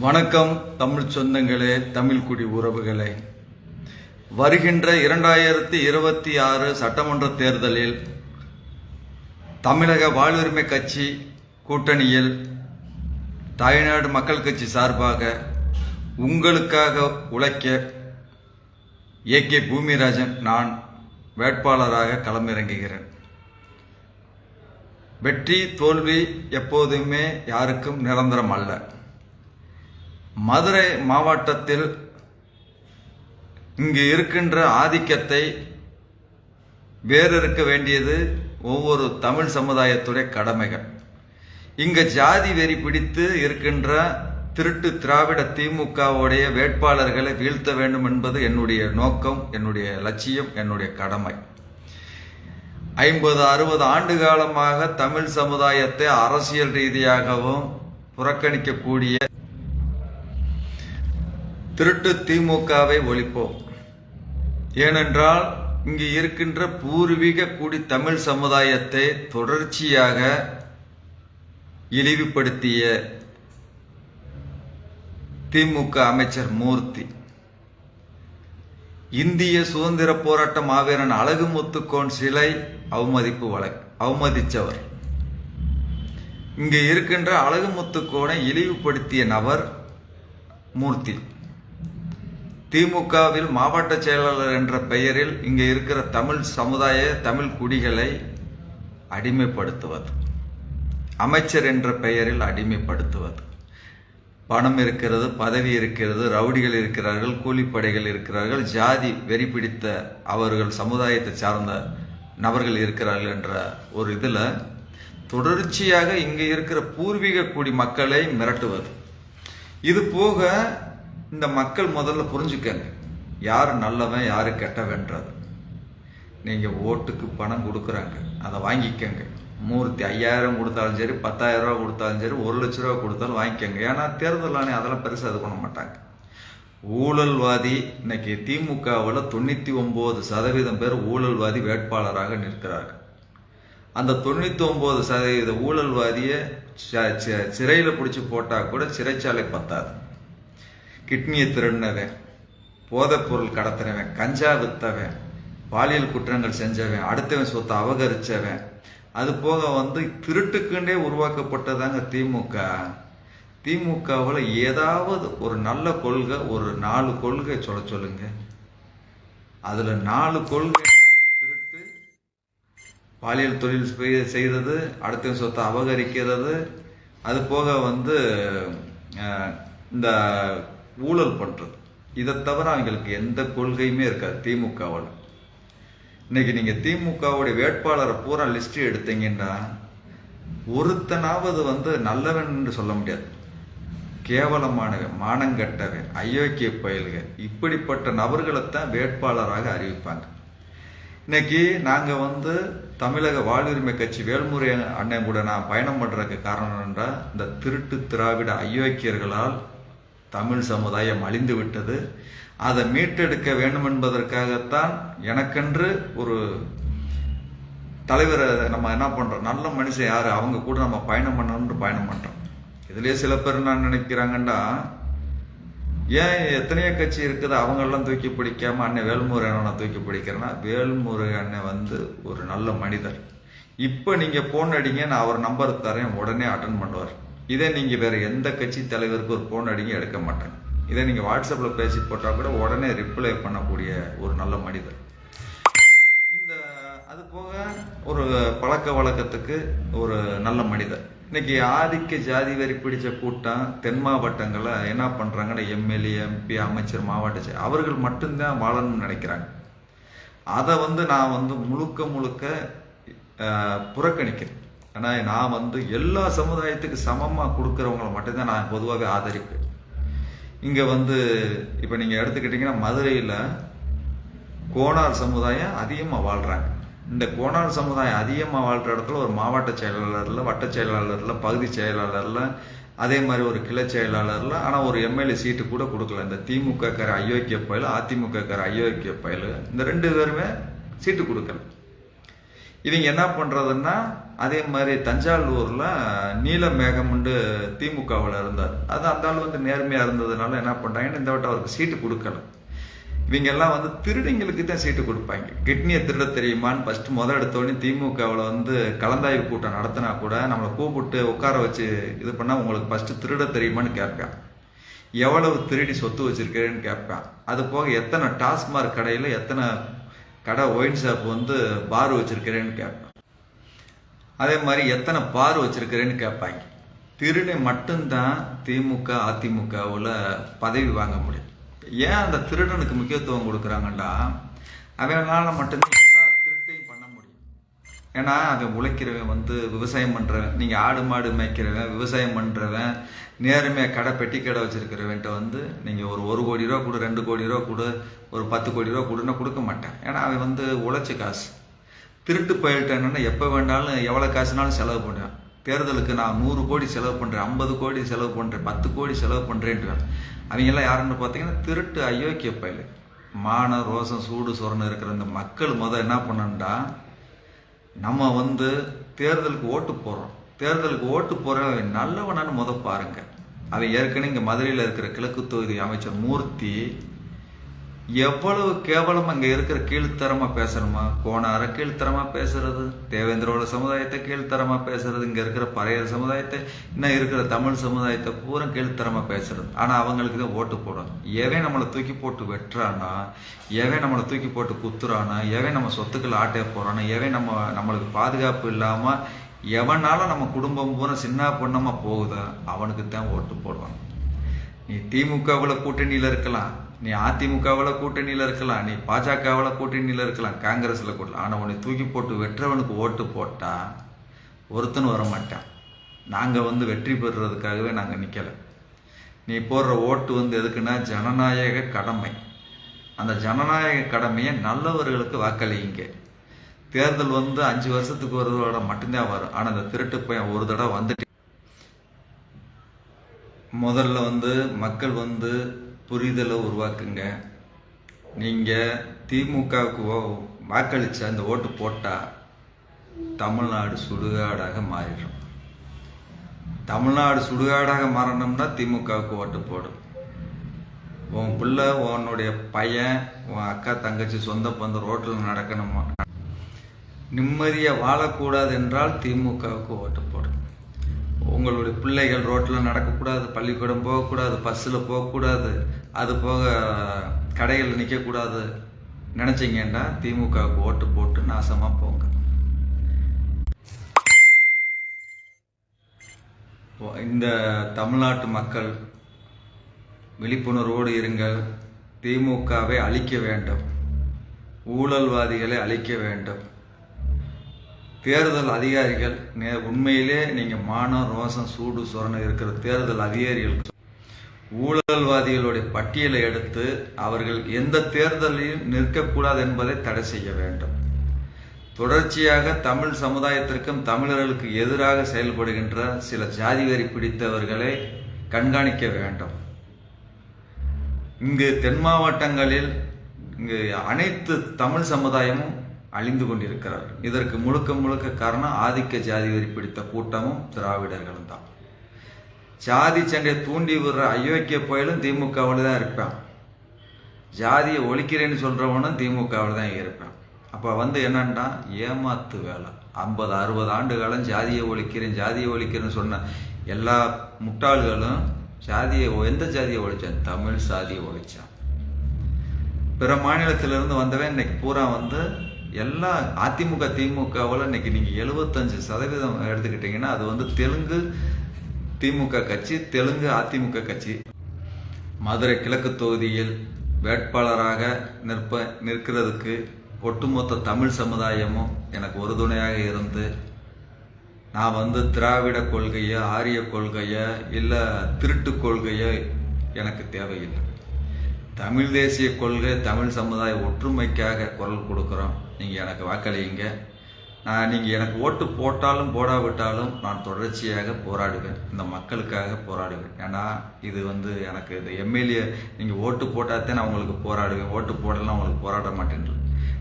வணக்கம் தமிழ் சொந்தங்களே, தமிழ் குடி உறவுகளே. வருகின்ற 2026 சட்டமன்ற தேர்தலில் தமிழக வாழ்வுரிமை கட்சி கூட்டணியில் தாய்நாடு மக்கள் கட்சி சார்பாக உங்களுக்காக உழைக்க ஏகே பூமிராஜன் நான் வேட்பாளராக களமிறங்குகிறேன். வெற்றி தோல்வி எப்போதுமே யாருக்கும் நிரந்தரம் அல்ல. மதுரை மாவட்டத்தில் இங்கு இருக்கின்ற ஆதிக்கத்தை வேறிருக்க வேண்டியது ஒவ்வொரு தமிழ் சமுதாயத்துடைய கடமைகள். இங்கு ஜாதி வெறி பிடித்து இருக்கின்ற திருட்டு திராவிட திமுகவுடைய வேட்பாளர்களை வீழ்த்த வேண்டும் என்பது என்னுடைய நோக்கம், என்னுடைய லட்சியம், என்னுடைய கடமை. 50-60 ஆண்டு காலமாக தமிழ் சமுதாயத்தை அரசியல் ரீதியாகவும் புறக்கணிக்கக்கூடிய திருட்டு திமுகவை ஒழிப்போம். ஏனென்றால் இங்கு இருக்கின்ற பூர்வீக குடி தமிழ் சமுதாயத்தை தொடர்ச்சியாக இழிவுபடுத்திய திமுக அமைச்சர் மூர்த்தி, இந்திய சுதந்திர போராட்ட மாவீரன் அழகு முத்துக்கோன் சிலை அவமதிச்சவர். இங்கு இருக்கின்ற அழகு முத்துக்கோனை இழிவுபடுத்திய நபர் மூர்த்தி. திமுகவில் மாவட்ட செயலாளர் என்ற பெயரில் இங்கே இருக்கிற தமிழ் சமுதாய தமிழ் குடிகளை அடிமைப்படுத்துவது, அமைச்சர் என்ற பெயரில் அடிமைப்படுத்துவது. பணம் இருக்கிறது, பதவி இருக்கிறது, ரவுடிகள் இருக்கிறார்கள், கூலிப்படைகள் இருக்கிறார்கள், ஜாதி வெறி பிடித்த அவர்கள் சமுதாயத்தை சார்ந்த நபர்கள் இருக்கிறார்கள் என்ற ஒரு இதில் தொடர்ச்சியாக இங்கே இருக்கிற பூர்வீக குடி மக்களை மிரட்டுவது. இது போக இந்த மக்கள் முதல்ல புரிஞ்சுக்கங்க, யார் நல்லவன் யாரு கெட்டவன்றது. நீங்க ஓட்டுக்கு பணம் கொடுக்குறாங்க, அதை வாங்கிக்கங்க. மூர்த்தி 5000 கொடுத்தாலும் சரி, 10,000 ரூபா கொடுத்தாலும் சரி, 1 லட்ச ரூபா கொடுத்தாலும் வாங்கிக்கங்க. ஏன்னா தேர்தல் ஆணையம் அதெல்லாம் பெருசாக இது பண்ண மாட்டாங்க. ஊழல்வாதி இன்னைக்கு திமுகவில் 99% பேர் ஊழல்வாதி வேட்பாளராக நிற்கிறார்கள். அந்த 99% ஊழல்வாதியை சிறையில் பிடிச்சி போட்டால் கூட சிறைச்சாலை பத்தாது. கிட்னியை திருடினவன், போதைப்பொருள் கடத்தினவன், கஞ்சா வித்தவன், பாலியல் குற்றங்கள் செஞ்சவன், அடுத்தவன் சொத்தை அபகரிச்சவன், அது போக திருட்டுக்குண்டே உருவாக்கப்பட்டதாங்க திமுக. திமுகவில் ஏதாவது ஒரு நல்ல கொள்கை, ஒரு 4 கொள்கை சொல்லுங்க. அதுல 4 கொள்கை திருட்டு, பாலியல் தொழில் செய்தது, அடுத்தவன் சொத்தை அபகரிக்கிறது, அது போக இந்த ஊழல் பண்றது. இதை தவிர அவங்களுக்கு எந்த கொள்கையுமே இருக்காது திமுகவில். இன்னைக்கு நீங்க திமுகவுடைய வேட்பாளரை பூரா லிஸ்ட் எடுத்தீங்கன்னா ஒருத்தனாவது நல்லவன் என்று சொல்ல முடியாது. கேவலமானவன், மானங்கட்டவன், அயோக்கிய பயல்க, இப்படிப்பட்ட நபர்களைத்தான் வேட்பாளராக அறிவிப்பாங்க. இன்னைக்கு நாங்க தமிழக வாழ்வுரிமை கட்சி வேல்முறை அண்ணன் கூட நான் பயணம் பண்றதுக்கு காரணம் என்றால், இந்த திருட்டு திராவிட அயோக்கியர்களால் தமிழ் சமுதாயம் அழிந்து விட்டது. அதை மீட்டெடுக்க வேண்டும் என்பதற்காகத்தான் எனக்கென்று ஒரு தலைவரை நம்ம என்ன பண்றோம், நல்ல மனுஷன் யாரு அவங்க கூட நம்ம பயணம் பண்ணணும்னு பயணம் பண்றோம். இதுலயே சில பேர் என்ன நினைக்கிறாங்கன்னா, ஏன் எத்தனையோ கட்சி இருக்குது அவங்கெல்லாம் தூக்கி பிடிக்காம அண்ணன் வேல்முறை அண்ணனை தூக்கி பிடிக்கிறேன்னா, வேல்முறை அண்ணன் ஒரு நல்ல மனிதர். இப்ப நீங்க போன் அடிங்க, நான் அவர் நம்பர் தரேன், உடனே அட்டன் பண்ணுவார். இதே நீங்க வேற எந்த கட்சி தலைவருக்கு ஒரு போன் அடிங்க எடுக்க மாட்டாங்க. இதை நீங்க வாட்ஸ்அப்ல பேசி போட்டா கூட உடனே ரிப்ளை பண்ணக்கூடிய ஒரு நல்ல மனிதர். அது போக ஒரு பழக்க வழக்கத்துக்கு ஒரு நல்ல மனிதர். இன்னைக்கு ஆதிக்க ஜாதி வரி பிடிச்ச கூட்டம் தென் மாவட்டங்களை என்ன பண்றாங்கன்னா, எம்எல்ஏ, எம்பி, அமைச்சர், மாவட்ட அவர்கள் மட்டும்தான் வாழணும்னு நினைக்கிறாங்க. அதை நான் முழுக்க புறக்கணிக்கிறேன். ஆனா நான் எல்லா சமுதாயத்துக்கு சமமா கொடுக்கறவங்களை மட்டும்தான் நான் பொதுவாகவே ஆதரிப்பேன். இங்க இப்ப நீங்க எடுத்துக்கிட்டீங்கன்னா, மதுரையில கோனார் சமுதாயம் அதிகமா வாழ்றாங்க. இந்த கோனார் சமுதாயம் அதிகமா வாழ்ற இடத்துல ஒரு மாவட்ட செயலாளர்ல, வட்ட செயலாளர்ல, பகுதி செயலாளர்ல, அதே மாதிரி ஒரு கிளை செயலாளர்ல, ஆனா ஒரு எம்எல்ஏ சீட்டு கூட கொடுக்கல. இந்த திமுக கார அயோக்கிய பயல், அதிமுக கார அயோக்கிய பயல், இந்த 2 பேருமே சீட்டு கொடுக்கல. இவங்க என்ன பண்ணுறதுன்னா, அதே மாதிரி தஞ்சாவூரில் நீல மேகம்ண்டு திமுகவில் இருந்தார். அது அந்த ஆள் வந்து நேர்மையாக இருந்ததுனால என்ன பண்ணுறாங்கன்னு இந்த வட்டம் அவருக்கு சீட்டு கொடுக்கல. இவங்கெல்லாம் வந்து திருடங்களுக்கு தான் சீட்டு கொடுப்பாங்க. கிட்னியை திருட தெரியுமான்னு ஃபஸ்ட்டு எடுத்தோடனே திமுகவில் வந்து கலந்தாய்வு கூட்டம் நடத்தினா கூட நம்மளை கூப்பிட்டு உட்கார வச்சு இது பண்ணால் உங்களுக்கு ஃபஸ்ட்டு திருட தெரியுமான்னு கேட்பேன். எவ்வளவு திருடி சொத்து வச்சிருக்கிறேன்னு கேட்பேன். அது போக எத்தனை டாஸ்மார்க் கடையில் எத்தனை கடை ஒயின் ஷாப் வந்து பார் வச்சிருக்கிறேன்னு கேட்பேன். அதே மாதிரி எத்தனை பார் வச்சிருக்கிறேன்னு கேட்பாங்க. திருடை மட்டும்தான் திமுக அதிமுகவில் பதவி வாங்க முடியும். ஏன் அந்த திருடனுக்கு முக்கியத்துவம் கொடுக்குறாங்கன்னா, அவனால மட்டும்தான் எல்லா திருட்டையும் பண்ண முடியும். ஏன்னா அவன் உழைக்கிறவன் வந்து விவசாயம் பண்ணுறவன், நீங்கள் ஆடு மாடு மேய்க்கிறவன், விவசாயம் பண்ணுறவன், நேர்மையாக கடை பெட்டி கடை வச்சிருக்கிறவன்ட்ட வந்து நீங்கள் ஒரு கோடி ரூபா கொடு, 2 கோடி ரூபா கொடு, ஒரு 10 கோடி ரூபா கொடுன்னா கொடுக்க மாட்டேன். ஏன்னா அவன் வந்து உழைச்ச காசு. திருட்டு போயிட்டேன்னா எப்போ வேண்டாலும் எவ்வளோ காசுனாலும் செலவு பண்ணுவேன். தேர்தலுக்கு நான் 100 கோடி செலவு பண்ணுறேன், 50 கோடி செலவு பண்ணுறேன், 10 கோடி செலவு பண்ணுறேன்ட்டு அவங்கெல்லாம் யாருன்னு பார்த்தீங்கன்னா திருட்டு அயோக்கிய பயில. மான ரோசம் சூடு சொரணம் இருக்கிற இந்த மக்கள் என்ன பண்ணணும்டா, நம்ம வந்து தேர்தலுக்கு ஓட்டு போடுறோம். தேர்தலுக்கு ஓட்டு போகிறவன் நல்லவனான்னு பாருங்க. அவன் ஏற்கனவே இங்கே மதுரையில் இருக்கிற கிழக்கு தொகுதி அமைச்சர் மூர்த்தி எவ்வளவு கேவலம் அங்கே இருக்கிற கீழ்த்தரமாக பேசணுமா, கோணார கீழ்த்தரமாக பேசுறது, தேவேந்திரோட சமுதாயத்தை கீழ்த்தரமாக பேசுறது, இங்கே இருக்கிற பறையர் சமுதாயத்தை, இன்னும் இருக்கிற தமிழ் சமுதாயத்தை பூரா கீழ்த்தரமாக பேசுறது. ஆனால் அவங்களுக்கு தான் ஓட்டு போடும். எவன் நம்மளை தூக்கி போட்டு வெட்டுறானா, எவன் நம்மளை தூக்கி போட்டு குத்துறானா, எவன் நம்ம சொத்துக்கள் ஆட்டைய போகிறானா, எவன் நம்மளுக்கு பாதுகாப்பு இல்லாமல் எவனால நம்ம குடும்பம் பூரா சின்ன பொண்ணமாக போகுதோ அவனுக்கு தான் ஓட்டு போடுவாங்க. நீ திமுகவில் கூட்டணியில் இருக்கலாம், நீ அதிமுகவில் கூட்டணியில் இருக்கலாம், நீ பாஜகவில் கூட்டணியில் இருக்கலாம், காங்கிரஸில் கூட்டலாம். ஆனால் உன்னை தூக்கி போட்டு வெற்றவனுக்கு ஓட்டு போட்டால் ஒருத்தனும் வர மாட்டான். நாங்கள் வந்து வெற்றி பெறுறதுக்காகவே நாங்கள் நிற்கலை. நீ போடுற ஓட்டு வந்து எதுக்குன்னா ஜனநாயக கடமை. அந்த ஜனநாயக கடமையை நல்லவர்களுக்கு வாக்களிங்க. தேர்தல் வந்து 5 வருஷத்துக்கு ஒரு தடவை மட்டும்தான் வரும். ஆனால் அந்த திருட்டு பையன் ஒரு தடவை வந்துட்டு முதல்ல வந்து மக்கள் வந்து புரிதலை உருவாக்குங்க. நீங்கள் திமுகவுக்கு வாக்களித்து அந்த ஓட்டு போட்டால் தமிழ்நாடு சுடுகாடாக மாறிடும். தமிழ்நாடு சுடுகாடாக மாறணும்னா திமுகவுக்கு ஓட்டு போடும். உன் பிள்ளை, உன்னுடைய பையன், உன் அக்கா தங்கச்சி, சொந்த பந்தம் ரோட்டில் நடக்கணுமா, நிம்மதியாக வாழக்கூடாது என்றால் திமுகவுக்கு ஓட்டு போடும். உங்களுடைய பிள்ளைகள் ரோட்டில் நடக்கக்கூடாது, பள்ளிக்கூடம் போகக்கூடாது, பஸ்ஸில் போகக்கூடாது, அது போக கடைகளில் நிற்கக்கூடாது நினச்சிங்கன்னா திமுகவுக்கு ஓட்டு போட்டு நாசமாக போங்க. இந்த தமிழ்நாட்டு மக்கள் விழிப்புணர்வோடு இருங்கள். திமுகவை அழிக்க வேண்டும், ஊழல்வாதிகளை அழிக்க வேண்டும். தேர்தல் அதிகாரிகள் உண்மையிலே நீங்கள் மானம் ரோசம் சூடு சொரணை இருக்கிற தேர்தல் அதிகாரிகள் ஊழல்வாதிகளுடைய பட்டியலை எடுத்து அவர்கள் எந்த தேர்தலிலும் நிற்கக்கூடாது என்பதை தடை செய்ய வேண்டும். தொடர்ச்சியாக தமிழ் சமுதாயத்திற்கும் தமிழர்களுக்கு எதிராக செயல்படுகின்ற சில ஜாதி வெறி பிடித்தவர்களை கண்காணிக்க வேண்டும். இங்கு தென் மாவட்டங்களில் இங்கு அனைத்து தமிழ் சமுதாயமும் அழிந்து கொண்டிருக்கிறார். இதற்கு முழுக்க முழுக்க காரணம் ஆதிக்க ஜாதி வெறி பிடித்த கூட்டமும் திராவிடர்களும் தான். ஜாதி சண்டையை தூண்டி விடுற அயோக்கிய புயலும் திமுகவில் தான் இருப்பான். ஜாதியை ஒழிக்கிறேன்னு சொல்றவனும் திமுகவில் தான் இருப்பான். அப்போ வந்து என்னன்னா ஏமாத்து வேலை. 50-60 ஆண்டு காலம் ஜாதியை ஒழிக்கிறேன்னு சொன்ன எல்லா முட்டாள்களும் எந்த ஜாதியை ஒழிச்சான்? தமிழ் சாதியை ஒழிச்சான். பிற மாநிலத்திலிருந்து வந்தவன் இன்னைக்கு பூரா வந்து எல்லா அதிமுக திமுகவில் இன்னைக்கு நீங்கள் 75% எடுத்துக்கிட்டீங்கன்னா அது வந்து தெலுங்கு திமுக கட்சி, தெலுங்கு அதிமுக கட்சி. மதுரை கிழக்கு தொகுதியில் வேட்பாளராக நிற்கிறதுக்கு ஒட்டுமொத்த தமிழ் சமுதாயமும் எனக்கு உறுதுணையாக இருந்து நான் வந்து திராவிட கொள்கையோ ஆரிய கொள்கையோ இல்லை திருட்டு கொள்கையோ எனக்கு தேவையில்லை. தமிழ் தேசிய கொள்கை, தமிழ் சமுதாய ஒற்றுமைக்காக குரல் கொடுக்குறோம். நீங்கள் எனக்கு வாக்களியுங்க. நீங்கள் எனக்கு ஓட்டு போட்டாலும் போடாவிட்டாலும் நான் தொடர்ச்சியாக போராடுவேன், இந்த மக்களுக்காக போராடுவேன். ஏன்னா இது வந்து எனக்கு இது எம்எல்ஏ நீங்கள் ஓட்டு போட்டாதே நான் உங்களுக்கு போராடுவேன், ஓட்டு போடலாம் உங்களுக்கு போராட மாட்டேன்.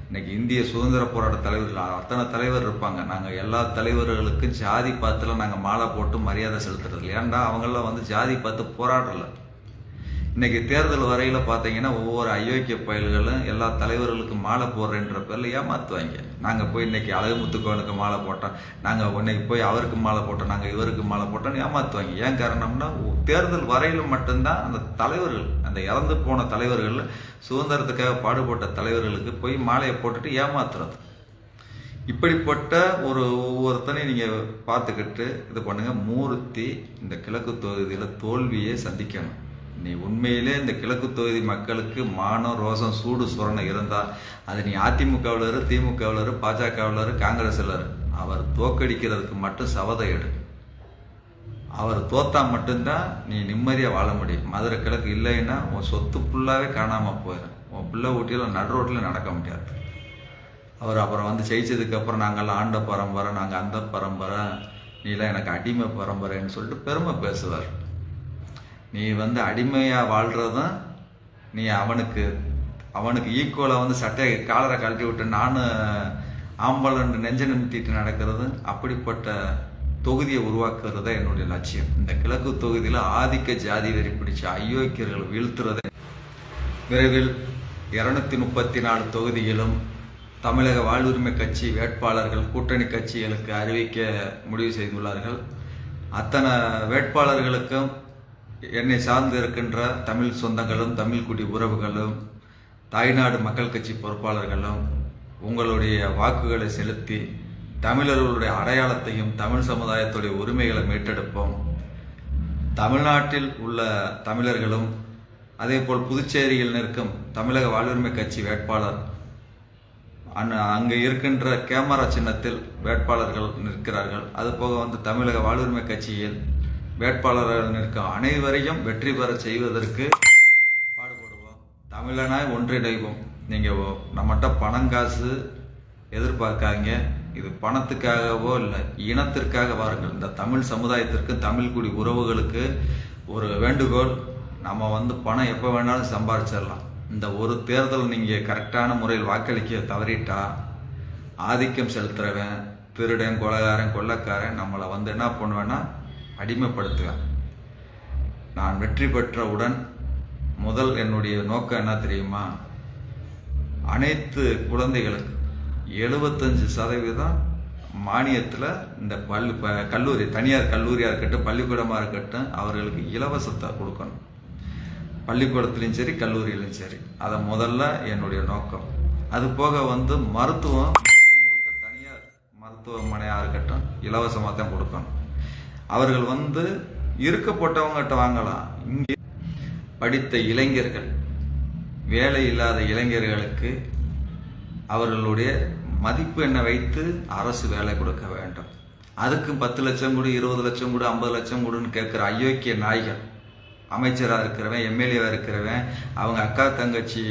இன்னைக்கு இந்திய சுதந்திர போராட்ட தலைவர்கள் அத்தனை தலைவர் இருப்பாங்க. நாங்கள் எல்லா தலைவர்களுக்கும் ஜாதி பார்த்துல நாங்கள் மாலை போட்டு மரியாதை செலுத்துறது. ஏன்டா அவங்கெல்லாம் வந்து ஜாதி பார்த்து போராடல. இன்னைக்கு தேர்தல் வரையில பார்த்தீங்கன்னா ஒவ்வொரு அயோக்கிய பயல்களும் எல்லா தலைவர்களுக்கும் மாலை போடுறேன்ற பேர்ல ஏமாத்துவாங்க. நாங்கள் போய் இன்னைக்கு அழகுமுத்துக்கோனுக்கு மாலை போட்டோம், நாங்கள் இன்னைக்கு போய் அவருக்கு மாலை போட்டோம், நாங்கள் இவருக்கு மாலை போட்டோம்னு ஏமாத்துவாங்க. ஏன் காரணம்னா தேர்தல் வரையில மட்டும்தான் அந்த தலைவர்கள், அந்த இறந்து போன தலைவர்கள், சுதந்திரத்துக்காக பாடுபட்ட தலைவர்களுக்கு போய் மாலையை போட்டுட்டு ஏமாத்துறது. இப்படிப்பட்ட ஒவ்வொருத்தனையும் நீங்கள் பார்த்துக்கிட்டு இது பண்ணுங்க. மூர்த்தி இந்த கிழக்கு தொகுதியில் தோல்வியை சந்திக்கணும். நீ உண்மையிலே இந்த கிழக்கு தொகுதி மக்களுக்கு மானம், ரோசம், சூடு சுரணை இருந்தா அது நீ அதிமுகவிலரு, திமுகவிலரு, பாஜகவிலரு, காங்கிரஸ்லரு, அவர் தோக்கடிக்கிறதுக்கு மட்டும் சபதம் எடு. அவர் தோத்தா மட்டும்தான் நீ நிம்மதியாக வாழ முடியும். மதுரை கிழக்கு இல்லைன்னா உன் சொத்து ஃபுல்லாகவே காணாமல் போயிடும். உன் பிள்ளை ஊட்டியில் நடு ரோட்டில் நடக்க முடியாது. அவர் அப்புறம் வந்து ஜெயிச்சதுக்கு அப்புறம் நாங்கள்லாம் ஆண்ட பரம்பரை, நாங்கள் அந்த பரம்பரை, நீலாம் எனக்கு அடிமை பரம்பரைன்னு சொல்லிட்டு பெருமை பேசுவார். நீ வந்து அடிமையாக வாழ்கிறதும் நீ அவனுக்கு ஈக்குவலாக வந்து சட்டையை காலரை கழட்டி விட்டு நானும் ஆம்பளன்னு நெஞ்ச நிமித்திட்டு நடக்கிறது. அப்படிப்பட்ட தொகுதியை உருவாக்குறது என்னுடைய லட்சியம். இந்த கிழக்கு தொகுதியில் ஆதிக்க ஜாதி வெறி பிடிச்ச அயோக்கியர்கள் வீழ்த்துறதை விரைவில் 234 தொகுதியிலும் தமிழக வாழ்வுரிமை கட்சி வேட்பாளர்கள் கூட்டணி கட்சிகளுக்கு அறிவிக்க முடிவு செய்துள்ளார்கள். அத்தனை வேட்பாளர்களுக்கும் என்னை சார்ந்து இருக்கின்ற தமிழ் சொந்தங்களும், தமிழ் குடி உறவுகளும், தாய்நாடு மக்கள் கட்சி பொறுப்பாளர்களும் உங்களுடைய வாக்குகளை செலுத்தி தமிழர்களுடைய அடையாளத்தையும் தமிழ் சமுதாயத்துடைய உரிமைகளை மீட்டெடுப்போம். தமிழ்நாட்டில் உள்ள தமிழர்களும் அதேபோல் புதுச்சேரியில் நிற்கும் தமிழக வாழ்வுரிமை கட்சி வேட்பாளர் அங்கே இருக்கின்ற கேமரா சின்னத்தில் வேட்பாளர்கள் நிற்கிறார்கள். அதுபோக வந்து தமிழக வாழ்வுரிமை கட்சியில் வேட்பாளர்கள் நிற்கும் அனைவரையும் வெற்றி பெற செய்வதற்கு பாடுபடுவோம். தமிழனாய் ஒன்றிணைவோம். நீங்கள் நம்மகிட்ட பணம் காசு எதிர்பார்க்காங்க. இது பணத்துக்காகவோ இல்லை, இனத்திற்காக வாருங்கள். இந்த தமிழ் சமுதாயத்திற்கு, தமிழ் குடி உறவுகளுக்கு ஒரு வேண்டுகோள். நம்ம வந்து பணம் எப்போ வேணாலும் சம்பாதிச்சிடலாம். இந்த ஒரு தேர்தல் நீங்கள் கரெக்டான முறையில் வாக்களிக்க தவறிட்டா ஆதிக்கம் செலுத்துறவன், திருடன், கொலைகாரன், கொள்ளக்காரன் நம்மளை வந்து என்ன பண்ணுவேன்னா அடிமைப்படுத்துவேன். நான் வெற்றி பெற்றவுடன் முதல் என்னுடைய நோக்கம் என்ன தெரியுமா? அனைத்து குழந்தைகளுக்கு 75% மானியத்தில் இந்த கல்லூரி, தனியார் கல்லூரியாக இருக்கட்டும், பள்ளிக்கூடமாக இருக்கட்டும், அவர்களுக்கு இலவசத்தை கொடுக்கணும். பள்ளிக்கூடத்துலையும் சரி, கல்லூரியிலையும் சரி. அதை முதல்ல என்னுடைய நோக்கம். அது போக வந்து மருத்துவம் முழுக்க தனியார் மருத்துவமனையாக இருக்கட்டும், இலவசமாக தான் கொடுக்கணும். அவர்கள் வந்து இருக்கப்பட்டவங்ககிட்ட வாங்கலாம். இங்கே படித்த இளைஞர்கள், வேலை இல்லாத இளைஞர்களுக்கு அவர்களுடைய மதிப்பு என்ன வைத்து அரசு வேலை கொடுக்க வேண்டும். அதுக்கு 10 லட்சம் கொடு, 20 லட்சம் கொடு, 50 லட்சம் கொடுன்னு கேட்குற அயோக்கிய நாய்கள், அமைச்சராக இருக்கிறவன், எம்எல்ஏவாக இருக்கிறவன், அவங்க அக்கா தங்கச்சி,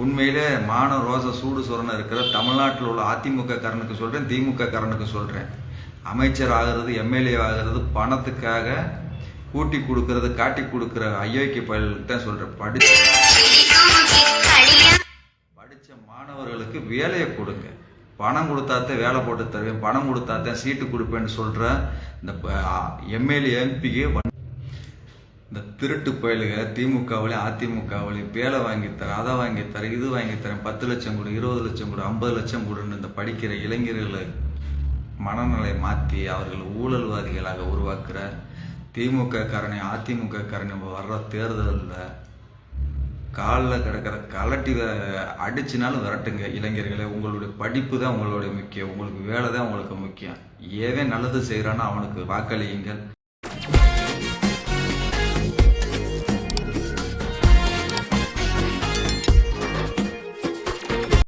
உண்மையிலே மான ரோச சூடு சொரணை இருக்கிற தமிழ்நாட்டில் உள்ள அதிமுக காரனுக்கு சொல்கிறேன், திமுக காரனுக்கு சொல்கிறேன். அமைச்சர் ஆகிறது, எம்எல்ஏ ஆகிறது பணத்துக்காக கூட்டி கொடுக்கறது, காட்டி கொடுக்குற அயோக்கிய பயல்களுக்கு தான் சொல்கிறேன். படித்த மாணவர்களுக்கு வேலையை கொடுங்க. பணம் கொடுத்தாத்தான் வேலை போட்டு தருவேன், பணம் கொடுத்தாத்தான் சீட்டு கொடுப்பேன்னு சொல்கிற இந்த எம்எல்ஏ, எம்பிக்கு இந்த திருட்டு பயலுக திமுகவிலையும் அதிமுகவிலையும் வேலை வாங்கித்தரேன், அதை வாங்கித்தரேன், இது வாங்கித்தரேன், 10 லட்சம் கொடு, 20 லட்சம் கொடு, 50 லட்சம் கொடுன்னு இந்த படிக்கிற இளைஞர்களை மனநிலை மாற்றி அவர்கள் ஊழல்வாதிகளாக உருவாக்குற திமுக காரனை, அதிமுக காரனை வர்ற தேர்தலில் காலில் கிடக்கிற கலட்டி அடிச்சினாலும் விரட்டுங்க. இளைஞர்களே, உங்களுடைய படிப்பு தான் உங்களுடைய முக்கியம், உங்களுக்கு வேலை தான் உங்களுக்கு முக்கியம். ஏவே நல்லது செய்கிறானோ அவனுக்கு வாக்களியுங்கள்.